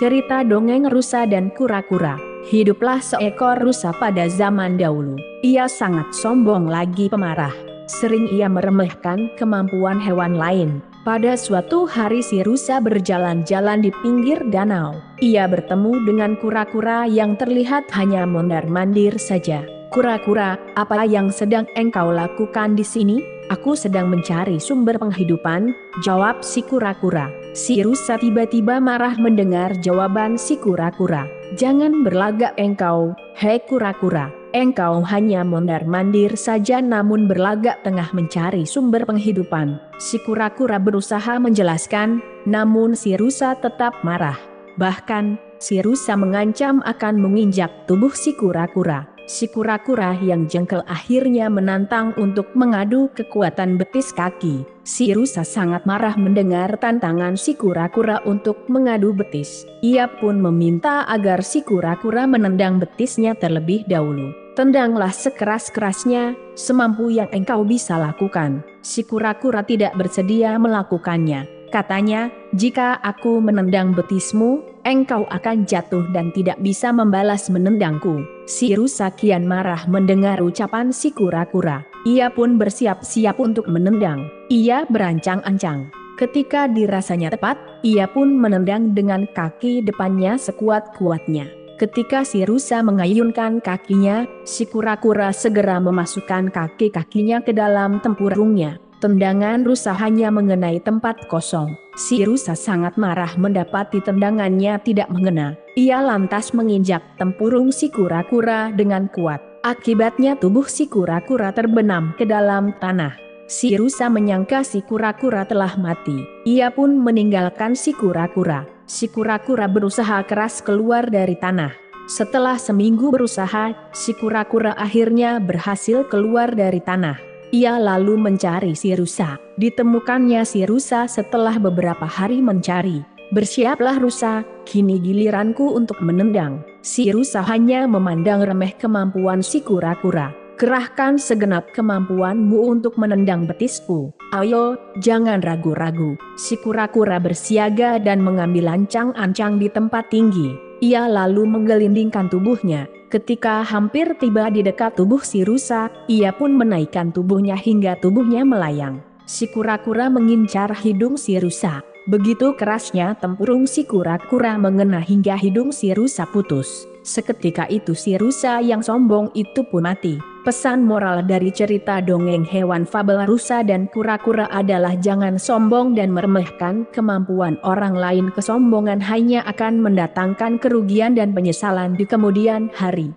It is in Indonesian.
Cerita dongeng rusa dan kura-kura. Hiduplah seekor rusa pada zaman dahulu. Ia sangat sombong lagi pemarah. Sering ia meremehkan kemampuan hewan lain. Pada suatu hari si rusa berjalan-jalan di pinggir danau. Ia bertemu dengan kura-kura yang terlihat hanya mondar-mandir saja. "Kura-kura, apa yang sedang engkau lakukan di sini?" "Aku sedang mencari sumber penghidupan," jawab si kura-kura. Si rusa tiba-tiba marah mendengar jawaban si kura-kura. "Jangan berlagak engkau, hei kura-kura. Engkau hanya mondar-mandir saja namun berlagak tengah mencari sumber penghidupan." Si kura-kura berusaha menjelaskan, namun si rusa tetap marah. Bahkan, si rusa mengancam akan menginjak tubuh si kura-kura. Si kura-kura yang jengkel akhirnya menantang untuk mengadu kekuatan betis kaki. Si rusa sangat marah mendengar tantangan si kura-kura untuk mengadu betis. Ia pun meminta agar si kura-kura menendang betisnya terlebih dahulu. "Tendanglah sekeras-kerasnya, semampu yang engkau bisa lakukan." Si kura-kura tidak bersedia melakukannya. Katanya, "Jika aku menendang betismu, engkau akan jatuh dan tidak bisa membalas menendangku." Si rusa kian marah mendengar ucapan si kura-kura. Ia pun bersiap-siap untuk menendang. Ia berancang-ancang. Ketika dirasanya tepat, ia pun menendang dengan kaki depannya sekuat-kuatnya. Ketika si rusa mengayunkan kakinya, si kura-kura segera memasukkan kaki-kakinya ke dalam tempurungnya. Tendangan rusa hanya mengenai tempat kosong. Si rusa sangat marah mendapati tendangannya tidak mengena. Ia lantas menginjak tempurung si kura-kura dengan kuat. Akibatnya tubuh si kura-kura terbenam ke dalam tanah. Si rusa menyangka si kura-kura telah mati. Ia pun meninggalkan si kura-kura. Si kura-kura berusaha keras keluar dari tanah. Setelah seminggu berusaha, si kura-kura akhirnya berhasil keluar dari tanah. Ia lalu mencari si rusa. Ditemukannya si rusa setelah beberapa hari mencari. "Bersiaplah rusa, kini giliranku untuk menendang." Si rusa hanya memandang remeh kemampuan si kura-kura. "Kerahkan segenap kemampuanmu untuk menendang betisku. Ayo, jangan ragu-ragu." Si kura-kura bersiaga dan mengambil ancang-ancang di tempat tinggi. Ia lalu menggelindingkan tubuhnya. Ketika hampir tiba di dekat tubuh si rusa, ia pun menaikkan tubuhnya hingga tubuhnya melayang. Si kura-kura mengincar hidung si rusa. Begitu kerasnya tempurung si kura-kura mengena hingga hidung si rusa putus. Seketika itu si rusa yang sombong itu pun mati. Pesan moral dari cerita dongeng hewan fabel rusa dan kura-kura adalah jangan sombong dan meremehkan kemampuan orang lain. Kesombongan hanya akan mendatangkan kerugian dan penyesalan di kemudian hari.